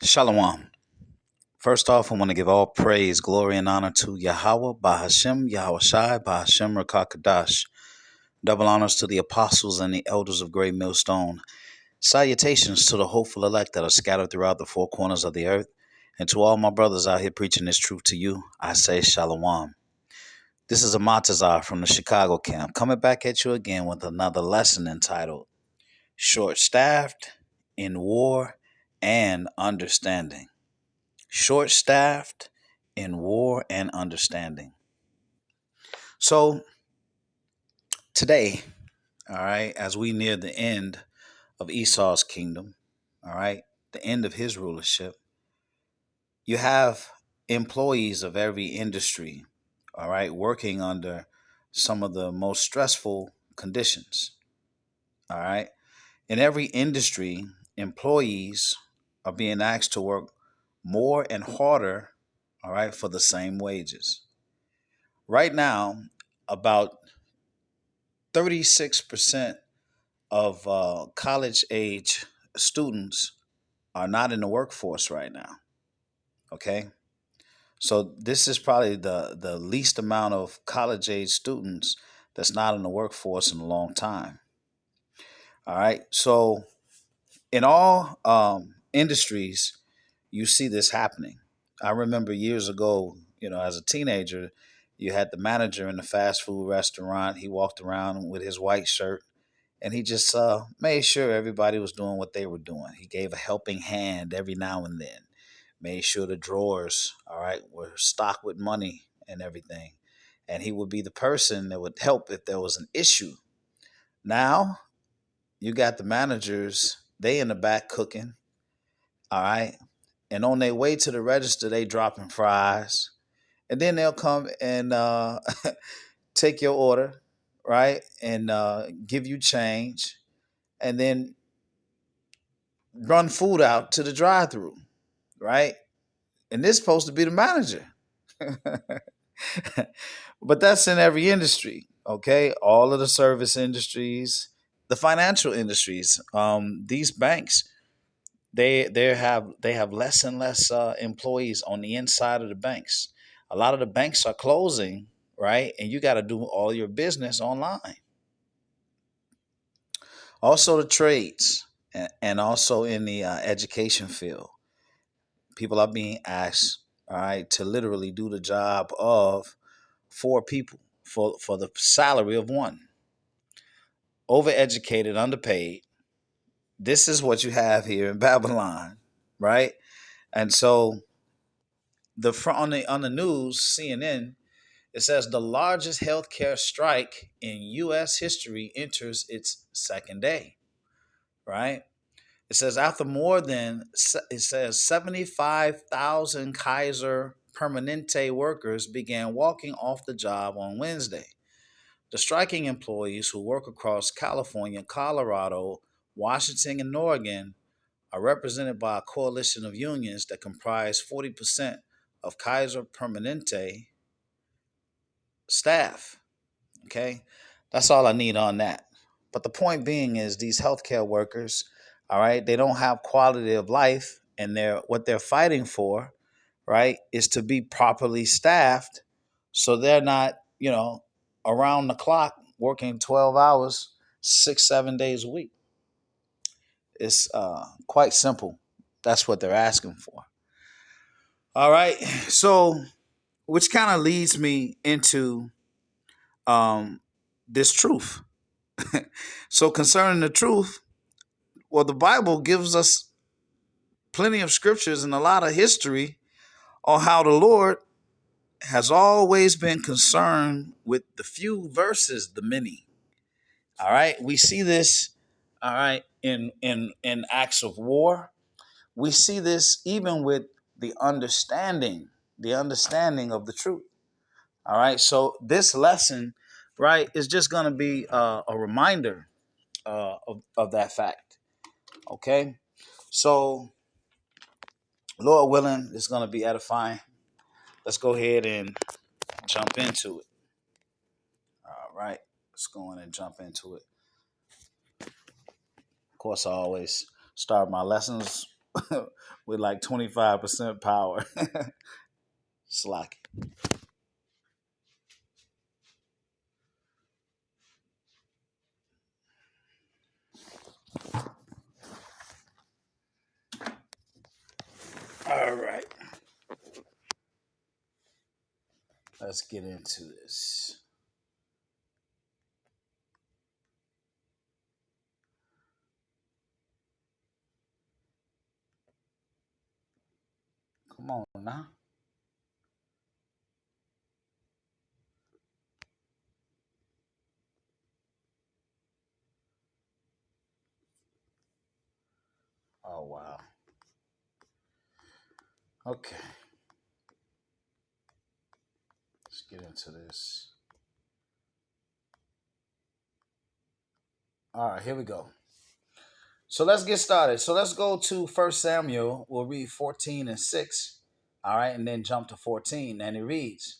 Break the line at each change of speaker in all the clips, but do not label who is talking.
Shalom. First off, I want to give all praise, glory, and honor to Yahweh, Bahashem, Yahweh Shai, Bahashem, Rakakadash. Double honors to the apostles and the elders of Great Millstone. Salutations to the hopeful elect that are scattered throughout the four corners of the earth. And to all my brothers out here preaching this truth to you, I say Shalom. This is a Matazar from the Chicago camp, coming back at you again with another lesson entitled Short Staffed in War and Understanding. Short staffed in war and understanding. So today, all right, as we near the end of Esau's kingdom, all right, the end of his rulership, you have employees of every industry, all right, working under some of the most stressful conditions, all right. In every industry, employees are being asked to work more and harder, all right, for the same wages. Right now, about 36% of college age students are not in the workforce right now. Okay. So this is probably the least amount of college age students that's not in the workforce in a long time. All right. So in all industries, you see this happening. I remember years ago, as a teenager, you had the manager in the fast food restaurant. He walked around with his white shirt and he just made sure everybody was doing what they were doing. He gave a helping hand every now and then, made sure the drawers, all right, were stocked with money and everything. And he would be the person that would help if there was an issue. Now, you got the managers, they in the back cooking, all right, and on their way to the register, they dropping fries, and then they'll come and take your order, right, and give you change, and then run food out to the drive-through, right? And this is supposed to be the manager, but that's in every industry, okay? All of the service industries, the financial industries, these banks. They have less and less employees on the inside of the banks. A lot of the banks are closing, right? And you got to do all your business online. Also, the trades and also in the education field, people are being asked, all right, to literally do the job of four people for the salary of one. Overeducated, underpaid. This is what you have here in Babylon, right? And so on the news, CNN, it says the largest healthcare strike in U.S. history enters its second day. Right? It says it says 75,000 Kaiser Permanente workers began walking off the job on Wednesday. The striking employees who work across California, Colorado, Washington, and Oregon are represented by a coalition of unions that comprise 40% of Kaiser Permanente staff. Okay. That's all I need on that. But the point being is these healthcare workers, all right, they don't have quality of life, and what they're fighting for, right, is to be properly staffed so they're not, around the clock working 12 hours, 6, 7 days a week. It's quite simple. That's what they're asking for. All right. So, which kind of leads me into um, this truth. So, concerning the truth, well, the Bible gives us plenty of scriptures and a lot of history on how the Lord has always been concerned with the few versus the many. All right. We see this, all right, in acts of war. We see this even with the understanding of the truth. All right. So this lesson, right, is just going to be a reminder of that fact. Okay. So, Lord willing, it's going to be edifying. Let's go ahead and jump into it. All right. Let's go in and jump into it. Of course, I always start my lessons with like 25% power. Slack. All right. Let's get into this. Come on now. Oh, wow. Okay. Let's get into this. All right, here we go. So let's get started. So let's go to First Samuel. We'll read 14 and 6. All right, and then jump to 14. And it reads,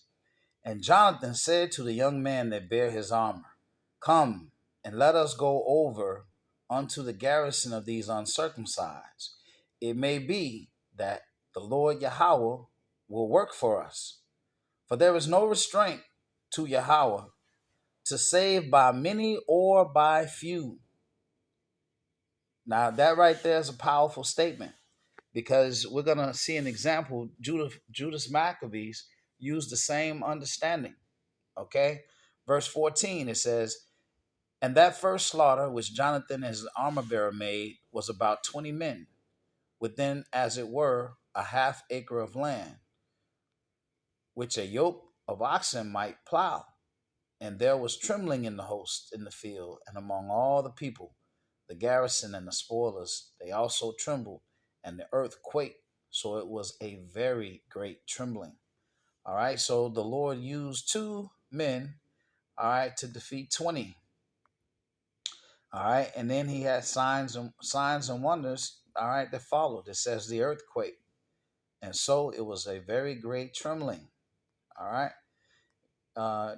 And Jonathan said to the young man that bare his armor, Come, and let us go over unto the garrison of these uncircumcised. It may be that the Lord Yahweh will work for us. For there is no restraint to Yahweh to save by many or by few. Now, that right there is a powerful statement because we're going to see an example. Judas Maccabees used the same understanding. Okay? Verse 14, it says, And that first slaughter which Jonathan and his armor bearer made was about 20 men, within, as it were, a half acre of land, which a yoke of oxen might plow. And there was trembling in the host in the field, and among all the people, the garrison and the spoilers, they also trembled, and the earth quaked. So it was a very great trembling. All right, so the Lord used two men, all right, to defeat 20. All right, and then he had signs and wonders, all right, that followed. It says the earthquake. And so it was a very great trembling. All right.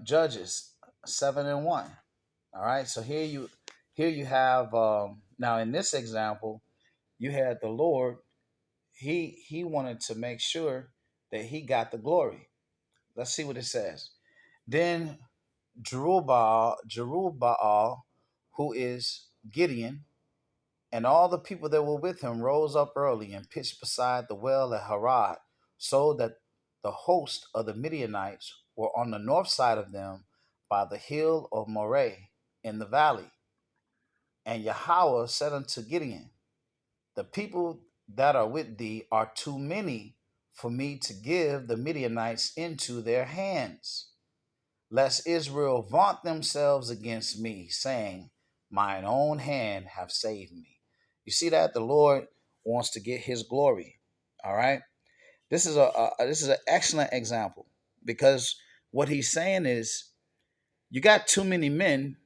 Judges 7 and 1. All right, so here you have now in this example, you had the Lord. He wanted to make sure that he got the glory. Let's see what it says. Then Jerubbaal, who is Gideon, and all the people that were with him rose up early and pitched beside the well at Harod, so that the host of the Midianites were on the north side of them by the hill of Moreh in the valley. And Yahweh said unto Gideon, The people that are with thee are too many for me to give the Midianites into their hands, lest Israel vaunt themselves against me, saying, Mine own hand have saved me. You see that the Lord wants to get his glory. All right. This is an excellent example because what he's saying is you got too many men,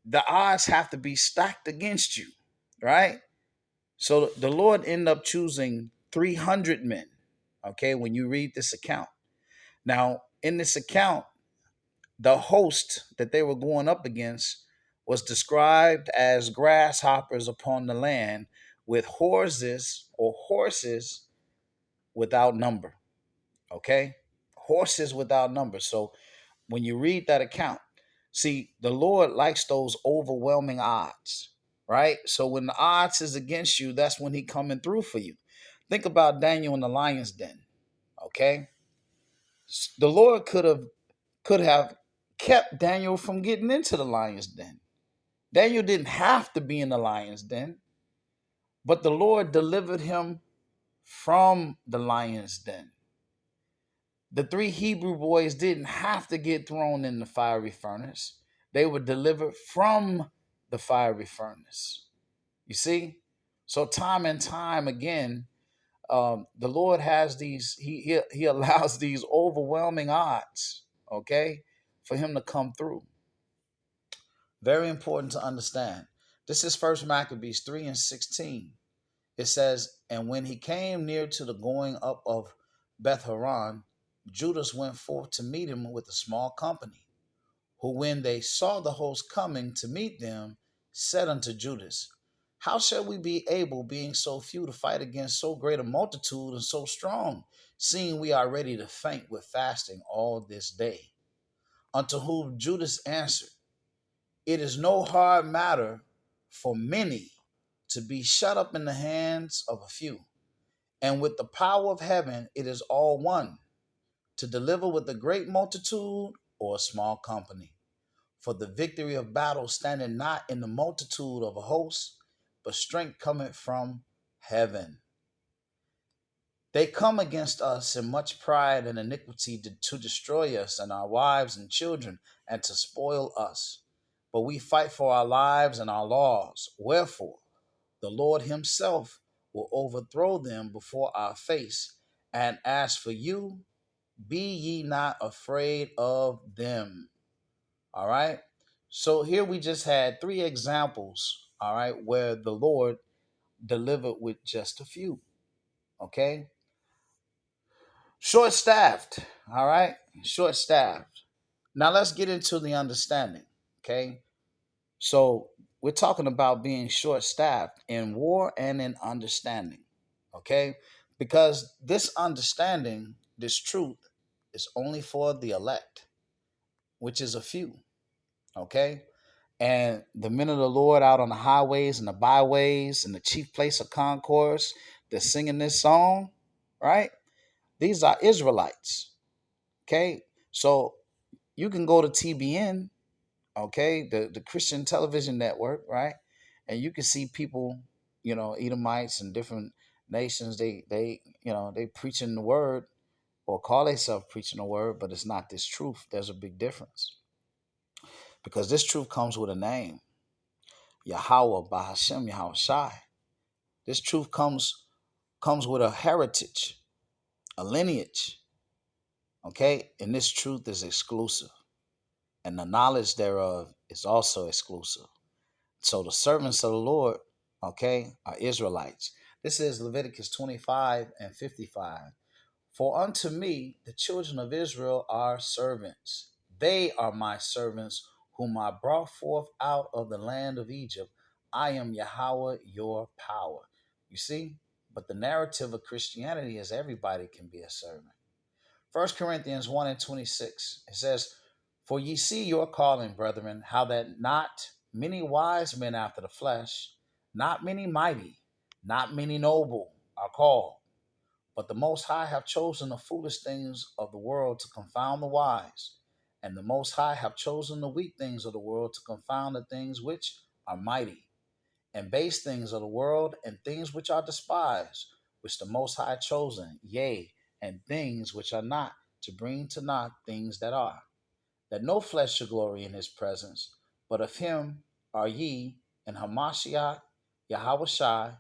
the odds have to be stacked against you, right? So the Lord ended up choosing 300 men, okay, when you read this account. Now, in this account, the host that they were going up against was described as grasshoppers upon the land with horses without number, okay? Horses without number. So when you read that account, see, the Lord likes those overwhelming odds, right? So when the odds is against you, that's when he coming through for you. Think about Daniel in the lion's den, okay? The Lord could have kept Daniel from getting into the lion's den. Daniel didn't have to be in the lion's den, but the Lord delivered him from the lion's den. The three Hebrew boys didn't have to get thrown in the fiery furnace. They were delivered from the fiery furnace. You see? So time and time again, the Lord has these, he allows these overwhelming odds, okay, for him to come through. Very important to understand. This is First Maccabees 3 and 16. It says, And when he came near to the going up of Beth Horon, Judas went forth to meet him with a small company, who when they saw the host coming to meet them, said unto Judas, How shall we be able, being so few, to fight against so great a multitude and so strong, seeing we are ready to faint with fasting all this day? Unto whom Judas answered, It is no hard matter for many to be shut up in the hands of a few. And with the power of heaven, it is all one to deliver with a great multitude or a small company. For the victory of battle standeth not in the multitude of a host, but strength cometh from heaven. They come against us in much pride and iniquity to destroy us and our wives and children and to spoil us. But we fight for our lives and our laws. Wherefore, the Lord himself will overthrow them before our face. And as for you, be ye not afraid of them. All right. So here we just had three examples, all right, where the Lord delivered with just a few. Okay. Short staffed. All right. Short staffed. Now let's get into the understanding. Okay. So we're talking about being short staffed in war and in understanding. Okay. Because this understanding, this truth, is only for the elect, which is a few. Okay. And the men of the Lord out on the highways and the byways and the chief place of concourse, they're singing this song, right? These are Israelites. Okay. So you can go to TBN, okay, the Christian television network, right? And you can see people, Edomites and different nations, they preaching the word or call themselves preaching the word, but it's not this truth. There's a big difference. Because this truth comes with a name. Yahweh, Bahashem, Yahweh Shai. This truth comes with a heritage, a lineage. Okay? And this truth is exclusive. And the knowledge thereof is also exclusive. So the servants of the Lord, okay, are Israelites. This is Leviticus 25 and 55. For unto me the children of Israel are servants. They are my servants, whom I brought forth out of the land of Egypt. I am Yahweh, your power. You see? But the narrative of Christianity is everybody can be a servant. 1 Corinthians 1 and 26. It says, For ye see your calling, brethren, how that not many wise men after the flesh, not many mighty, not many noble are called. But the Most High have chosen the foolish things of the world to confound the wise. And the Most High have chosen the weak things of the world to confound the things which are mighty, and base things of the world, and things which are despised, which the Most High chosen, yea, and things which are not, to bring to naught things that are, that no flesh should glory in his presence. But of him are ye, and Hamashiach, Yahweh Shai,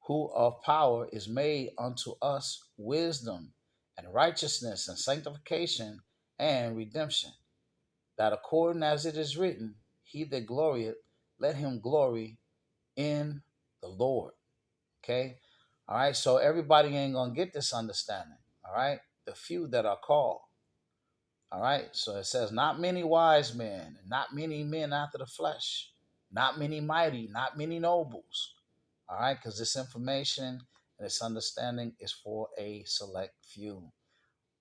who of power is made unto us wisdom and righteousness and sanctification and redemption, that according as it is written, he that glorieth, let him glory in the Lord. Okay? All right, so everybody ain't going to get this understanding. All right? The few that are called. All right, so it says, not many wise men, not many men after the flesh, not many mighty, not many nobles. All right, because this information and this understanding is for a select few.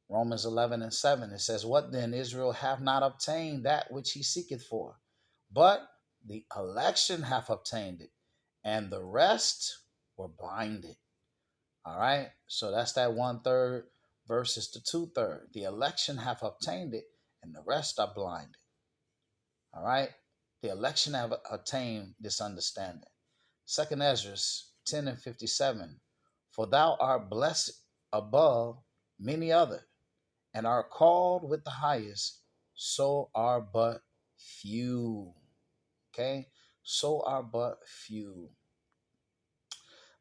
Romans 11 and 7, it says, What then? Israel hath not obtained that which he seeketh for, but the election hath obtained it, and the rest were blinded. All right, so that's that 1/3 versus the 2/3. The election hath obtained it, and the rest are blinded. All right, the election have attained this understanding. 2 Esdras 10 and 57. For thou art blessed above many other, and art called with the highest, so are but few. Okay, so are but few.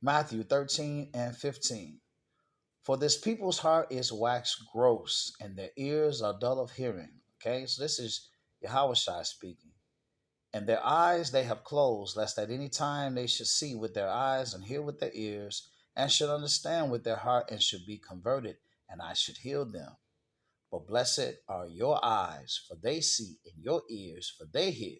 Matthew 13 and 15. For this people's heart is waxed gross, and their ears are dull of hearing. Okay, so this is Yahweh Shai speaking. And their eyes they have closed, lest at any time they should see with their eyes and hear with their ears, and should understand with their heart and should be converted, and I should heal them. But blessed are your eyes, for they see, and your ears, for they hear.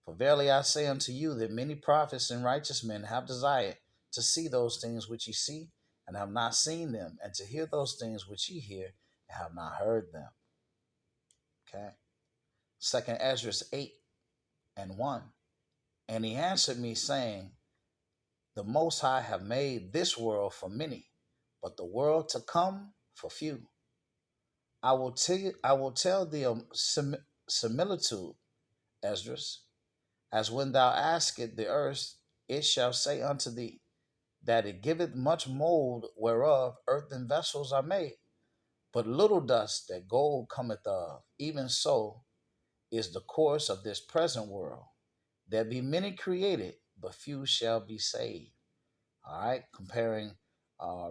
For verily I say unto you that many prophets and righteous men have desired to see those things which ye see, and have not seen them, and to hear those things which ye hear, and have not heard them. Okay. Second Esdras 8:1. And he answered me, saying, The Most High have made this world for many, but the world to come for few. I will tell thee a similitude, Esdras, as when thou askest the earth, it shall say unto thee, that it giveth much mold whereof earthen vessels are made, but little dust that gold cometh of. Even so is the course of this present world. There be many created, but few shall be saved. All right, comparing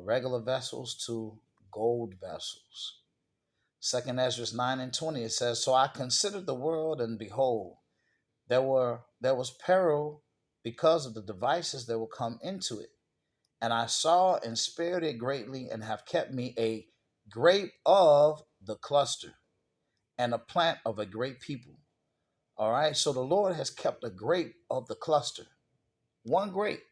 regular vessels to gold vessels. Second Ezra 9:20, it says, So I considered the world, and behold, there was peril because of the devices that will come into it. And I saw and spared it greatly, and have kept me a grape of the cluster, and a plant of a great people. All right, so the Lord has kept a grape of the cluster, one grape.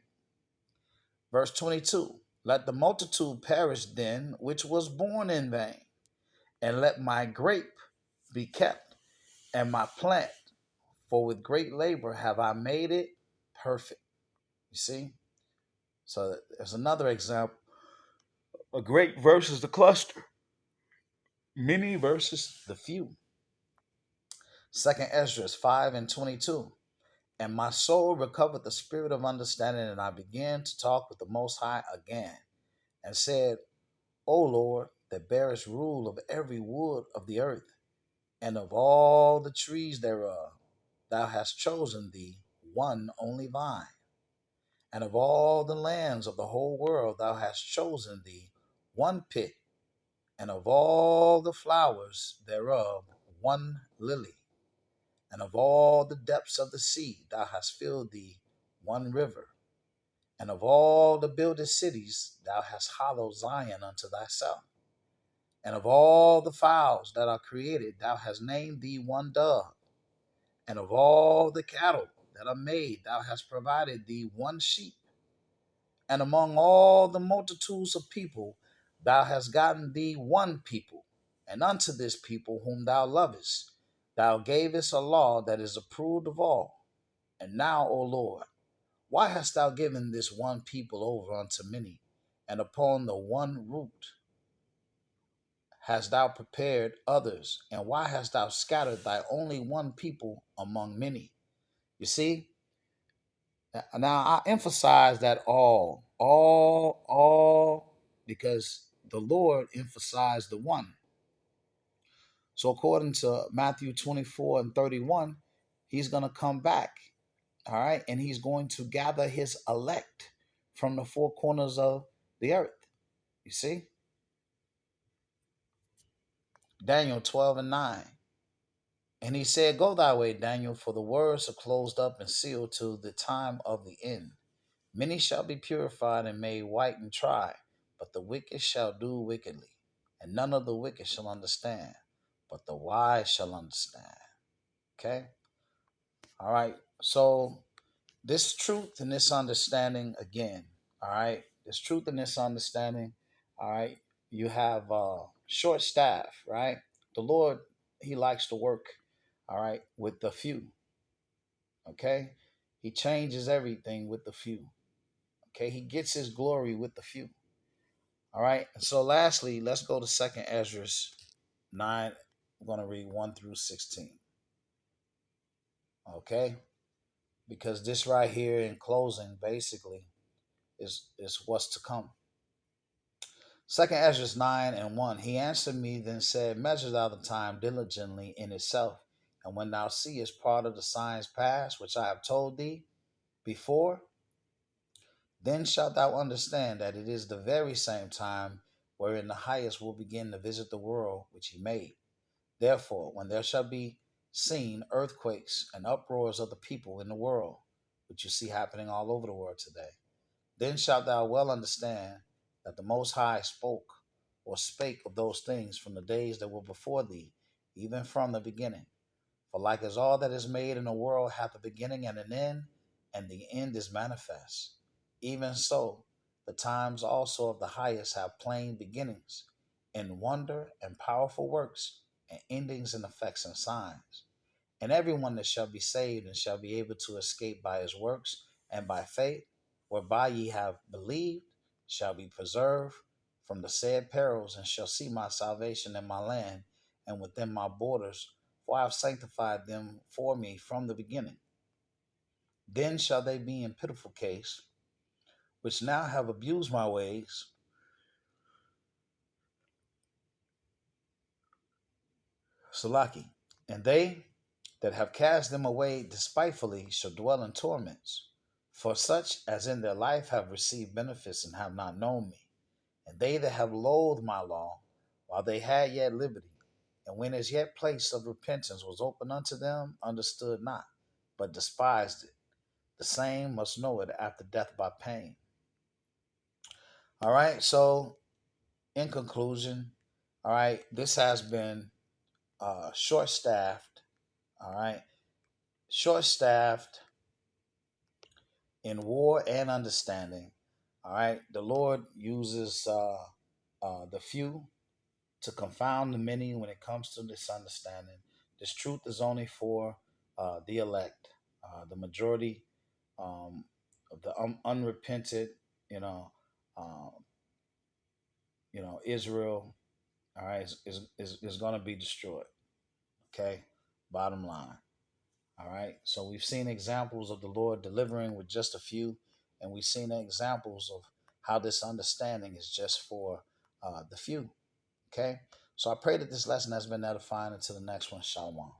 Verse 22, Let the multitude perish then, which was born in vain, and let my grape be kept, and my plant, for with great labor have I made it perfect. You see? So there's another example. A grape versus the cluster. Many versus the few. Second Esdras 5:22. And my soul recovered the spirit of understanding, and I began to talk with the Most High again, and said, O Lord, that bearest rule of every wood of the earth, and of all the trees thereof, thou hast chosen thee one only vine. And of all the lands of the whole world, thou hast chosen thee one pit, and of all the flowers thereof, one lily. And of all the depths of the sea, thou hast filled thee one river. And of all the builded cities, thou hast hollowed Zion unto thyself. And of all the fowls that are created, thou hast named thee one dove. And of all the cattle that are made, thou hast provided thee one sheep. And among all the multitudes of people, thou hast gotten thee one people. And unto this people whom thou lovest, thou gavest a law that is approved of all. And now, O Lord, why hast thou given this one people over unto many, and upon the one root hast thou prepared others? And why hast thou scattered thy only one people among many? You see? Now I emphasize that all, because the Lord emphasized the one. So according to Matthew 24:31, he's going to come back, all right, and he's going to gather his elect from the four corners of the earth. You see? Daniel 12:9. And he said, Go thy way, Daniel, for the words are closed up and sealed to the time of the end. Many shall be purified and made white and tried, but the wicked shall do wickedly. And none of the wicked shall understand, but the wise shall understand. Okay? All right. So this truth and this understanding again, all right? This truth and this understanding, all right? You have short staff, right? The Lord, he likes to work, all right, with the few. Okay? He changes everything with the few. Okay? He gets his glory with the few. All right. So lastly, let's go to Second Esdras 9. I'm going to read 1 through 16. Okay? Because this right here in closing basically is what's to come. Second Esdras 9:1. He answered me, then said, Measure thou the time diligently in itself, and when thou seest part of the signs past, which I have told thee before, then shalt thou understand that it is the very same time wherein the highest will begin to visit the world which he made. Therefore, when there shall be seen earthquakes and uproars of the people in the world, which you see happening all over the world today, then shalt thou well understand that the Most High spoke or spake of those things from the days that were before thee, even from the beginning. For like as all that is made in the world hath a beginning and an end, and the end is manifest, even so the times also of the highest have plain beginnings, in wonder and powerful works, and endings and effects and signs. And everyone that shall be saved and shall be able to escape by his works and by faith, whereby ye have believed, shall be preserved from the said perils, and shall see my salvation in my land and within my borders, for I have sanctified them for me from the beginning. Then shall they be in pitiful case, which now have abused my ways, Salaki, and they that have cast them away despitefully shall dwell in torments, for such as in their life have received benefits and have not known me. And they that have loathed my law, while they had yet liberty, and when as yet place of repentance was open unto them, understood not, but despised it. The same must know it after death by pain. All right, so in conclusion, all right, this has been short staffed, all right, short staffed in war and understanding. All right, the Lord uses the few to confound the many when it comes to this understanding. This truth is only for the elect, the majority of the unrepented. You know, um, Israel. All right, is going to be destroyed. Okay, bottom line. All right. So we've seen examples of the Lord delivering with just a few, and we've seen examples of how this understanding is just for the few. Okay. So I pray that this lesson has been edifying. Until the next one, Shalom.